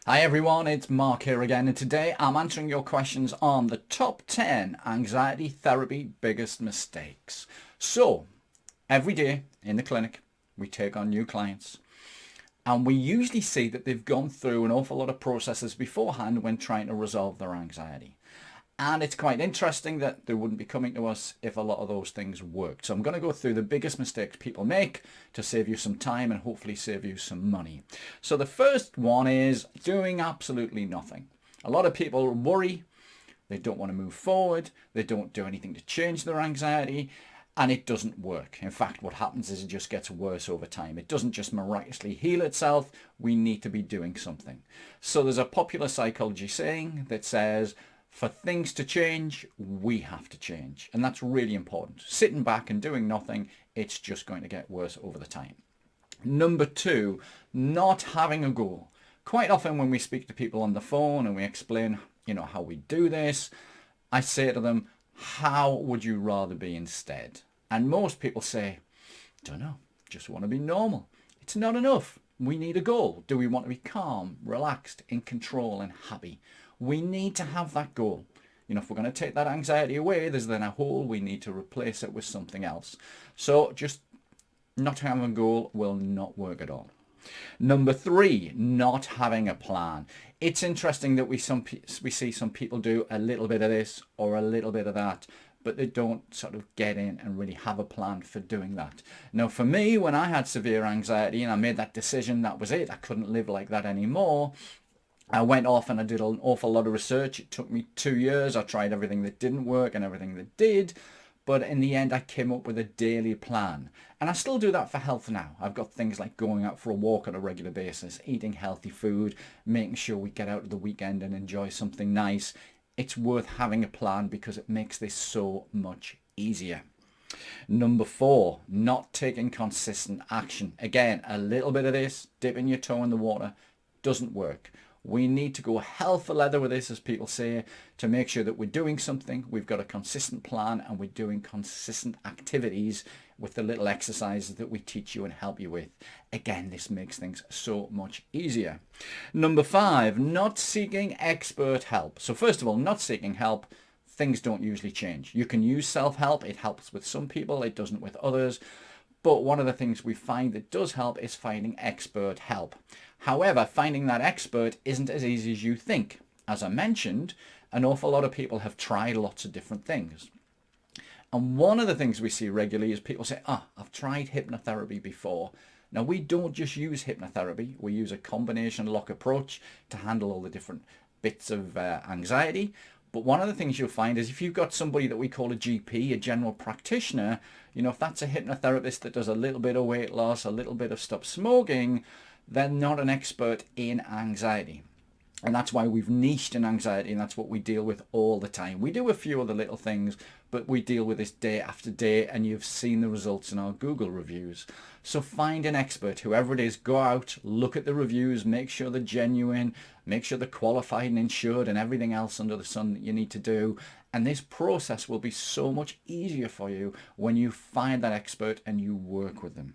Hi everyone, it's Mark here again, and today I'm answering your questions on the top 10 anxiety therapy biggest mistakes. So, every day in the clinic, we take on new clients, and we usually see that they've gone through an awful lot of processes beforehand when trying to resolve their anxiety. And it's quite interesting that they wouldn't be coming to us if a lot of those things worked. So I'm going to go through the biggest mistakes people make to save you some time and hopefully save you some money. So the first one is doing absolutely nothing. A lot of people worry, they don't want to move forward, they don't do anything to change their anxiety, and it doesn't work. In fact, what happens is it just gets worse over time. It doesn't just miraculously heal itself. We need to be doing something. So there's a popular psychology saying that says, for things to change, we have to change. And that's really important. Sitting back and doing nothing, it's just going to get worse over the time. Number two, not having a goal. Quite often when we speak to people on the phone and we explain, how we do this, I say to them, how would you rather be instead? And most people say, don't know, just want to be normal. It's not enough. We need a goal. Do we want to be calm, relaxed, in control and happy? We need to have that goal. If we're going to take that anxiety away, there's then a hole. We need to replace it with something else. So just not having a goal will not work at all. Number three, not having a plan. It's interesting that we see some people do a little bit of this or a little bit of that, but they don't sort of get in and really have a plan for doing that. Now, for me, when I had severe anxiety and I made that decision, that was it. I couldn't live like that anymore. I went off and I did an awful lot of research. It took me 2 years. I tried everything that didn't work and everything that did. But in the end, I came up with a daily plan. And I still do that for health now. I've got things like going out for a walk on a regular basis, eating healthy food, making sure we get out at the weekend and enjoy something nice. It's worth having a plan because it makes this so much easier. Number four, not taking consistent action. Again, a little bit of this, dipping your toe in the water, doesn't work. We need to go hell for leather with this, as people say, to make sure that we're doing something, we've got a consistent plan, and we're doing consistent activities with the little exercises that we teach you and help you with. Again, this makes things so much easier. Number five, not seeking expert help. So first of all, not seeking help, things don't usually change. You can use self-help. It helps with some people, it doesn't with others. But one of the things we find that does help is finding expert help. However, finding that expert isn't as easy as you think. As I mentioned, an awful lot of people have tried lots of different things. And one of the things we see regularly is people say, I've tried hypnotherapy before. Now, we don't just use hypnotherapy. We use a combination lock approach to handle all the different bits of anxiety. But one of the things you'll find is if you've got somebody that we call a GP, a general practitioner, if that's a hypnotherapist that does a little bit of weight loss, a little bit of stop smoking, they're not an expert in anxiety. And that's why we've niched in anxiety, and that's what we deal with all the time. We do a few other little things, but we deal with this day after day, and you've seen the results in our Google reviews. So find an expert, whoever it is, go out, look at the reviews, make sure they're genuine, make sure they're qualified and insured and everything else under the sun that you need to do. And this process will be so much easier for you when you find that expert and you work with them.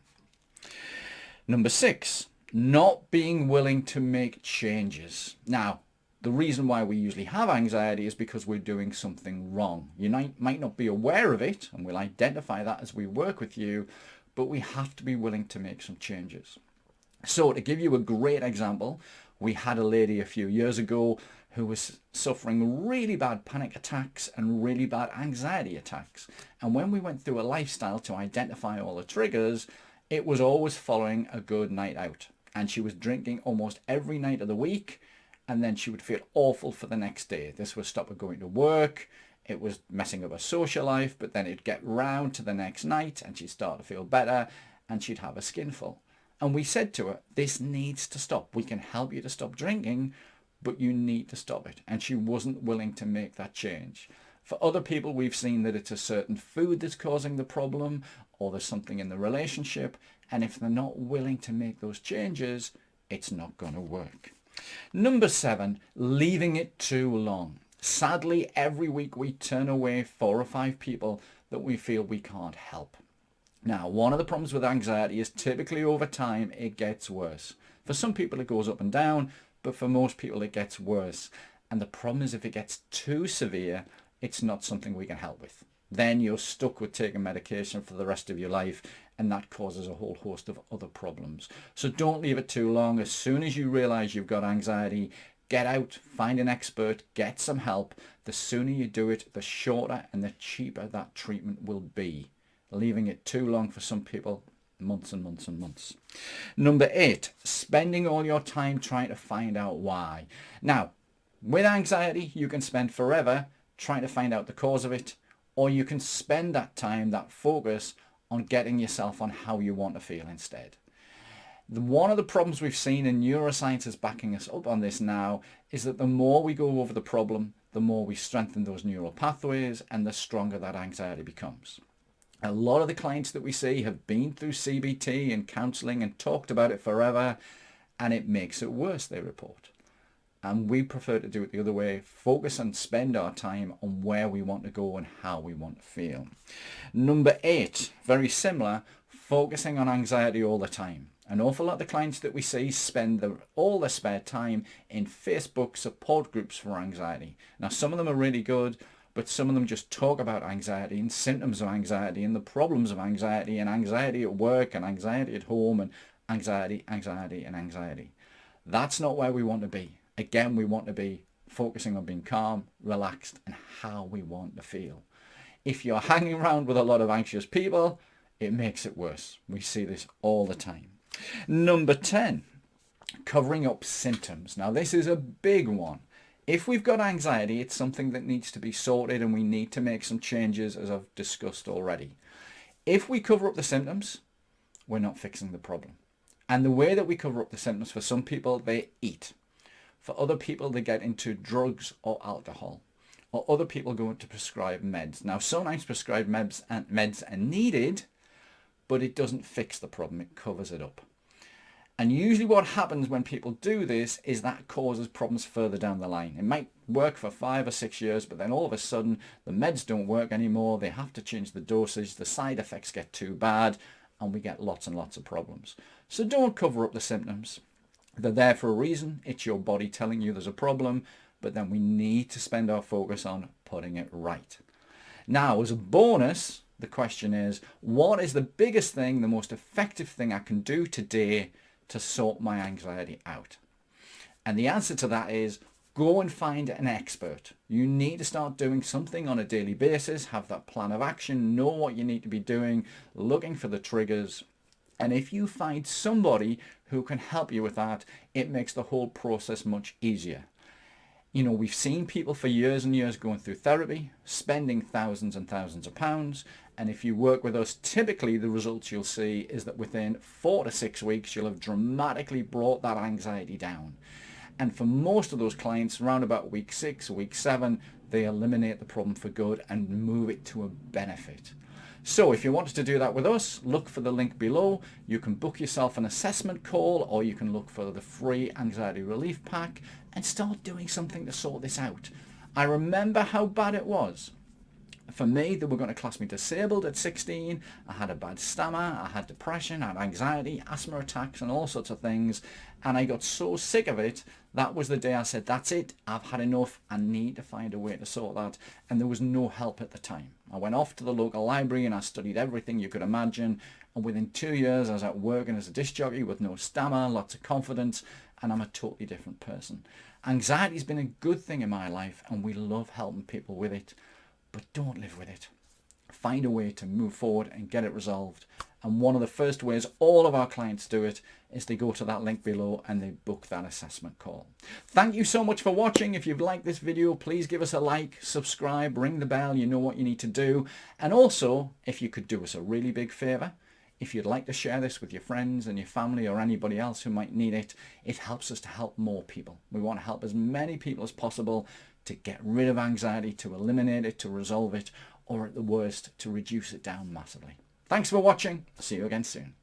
Number six, not being willing to make changes. Now, the reason why we usually have anxiety is because we're doing something wrong. You might not be aware of it, and we'll identify that as we work with you, but we have to be willing to make some changes. So to give you a great example, we had a lady a few years ago who was suffering really bad panic attacks and really bad anxiety attacks. And when we went through a lifestyle to identify all the triggers, it was always following a good night out. And she was drinking almost every night of the week, and then she would feel awful for the next day. This would stop her going to work. It was messing up her social life, but then it'd get round to the next night and she'd start to feel better and she'd have a skinful. And we said to her, this needs to stop. We can help you to stop drinking, but you need to stop it. And she wasn't willing to make that change. For other people, we've seen that it's a certain food that's causing the problem, or there's something in the relationship. And if they're not willing to make those changes, it's not going to work. Number seven, leaving it too long. Sadly, every week we turn away 4 or 5 people that we feel we can't help. Now, one of the problems with anxiety is typically over time it gets worse. For some people it goes up and down. but for most people it gets worse. And the problem is if it gets too severe, it's not something we can help with. Then you're stuck with taking medication for the rest of your life, and that causes a whole host of other problems. So don't leave it too long. As soon as you realize you've got anxiety, get out, find an expert, get some help. The sooner you do it, the shorter and the cheaper that treatment will be. Leaving it too long for some people, months and months and months. Number 8, spending all your time trying to find out why. Now, with anxiety, you can spend forever trying to find out the cause of it, or you can spend that time, that focus, on getting yourself on how you want to feel instead. One of the problems we've seen, and neuroscience is backing us up on this now, is that the more we go over the problem, the more we strengthen those neural pathways and the stronger that anxiety becomes. A lot of the clients that we see have been through CBT and counselling and talked about it forever, and it makes it worse, they report. And we prefer to do it the other way, focus and spend our time on where we want to go and how we want to feel. Number 8, very similar, focusing on anxiety all the time. An awful lot of the clients that we see spend all their spare time in Facebook support groups for anxiety. Now, some of them are really good, but some of them just talk about anxiety and symptoms of anxiety and the problems of anxiety and anxiety at work and anxiety at home and anxiety, anxiety and anxiety. That's not where we want to be. Again, we want to be focusing on being calm, relaxed, and how we want to feel. If you're hanging around with a lot of anxious people, it makes it worse. We see this all the time. Number 10, covering up symptoms. Now, this is a big one. If we've got anxiety, it's something that needs to be sorted and we need to make some changes, as I've discussed already. If we cover up the symptoms, we're not fixing the problem. And the way that we cover up the symptoms, for some people, they eat. For other people, they get into drugs or alcohol. Or other people go into prescribed meds. Now, sometimes prescribed meds are needed, but it doesn't fix the problem. It covers it up. And usually what happens when people do this is that causes problems further down the line. It might work for 5 or 6 years, but then all of a sudden the meds don't work anymore. They have to change the dosage. The side effects get too bad, and we get lots and lots of problems. So don't cover up the symptoms. They're there for a reason. It's your body telling you there's a problem, but then we need to spend our focus on putting it right. Now, as a bonus, the question is, what is the biggest thing, the most effective thing I can do today to sort my anxiety out? And the answer to that is, go and find an expert. You need to start doing something on a daily basis, have that plan of action, know what you need to be doing, looking for the triggers. And if you find somebody who can help you with that, it makes the whole process much easier. You know, we've seen people for years and years going through therapy, spending thousands and thousands of pounds. And if you work with us, typically the results you'll see is that within 4 to 6 weeks, you'll have dramatically brought that anxiety down. And for most of those clients, around about week 6 or week 7, they eliminate the problem for good and move it to a benefit. So if you wanted to do that with us, look for the link below. You can book yourself an assessment call, or you can look for the free anxiety relief pack and start doing something to sort this out. I remember how bad it was. For me, they were going to class me disabled at 16. I had a bad stammer, I had depression, I had anxiety, asthma attacks and all sorts of things. And I got so sick of it, that was the day I said, that's it, I've had enough, I need to find a way to sort that. And there was no help at the time. I went off to the local library and I studied everything you could imagine. And within 2 years, I was out working as a disc jockey with no stammer, lots of confidence, and I'm a totally different person. Anxiety's been a good thing in my life, and we love helping people with it. But don't live with it. Find a way to move forward and get it resolved. And one of the first ways all of our clients do it is they go to that link below and they book that assessment call. Thank you so much for watching. If you've liked this video, please give us a like, subscribe, ring the bell. You know what you need to do. And also, if you could do us a really big favor, if you'd like to share this with your friends and your family or anybody else who might need it, it helps us to help more people. We want to help as many people as possible to get rid of anxiety, to eliminate it, to resolve it, or at the worst, to reduce it down massively. Thanks for watching. See you again soon.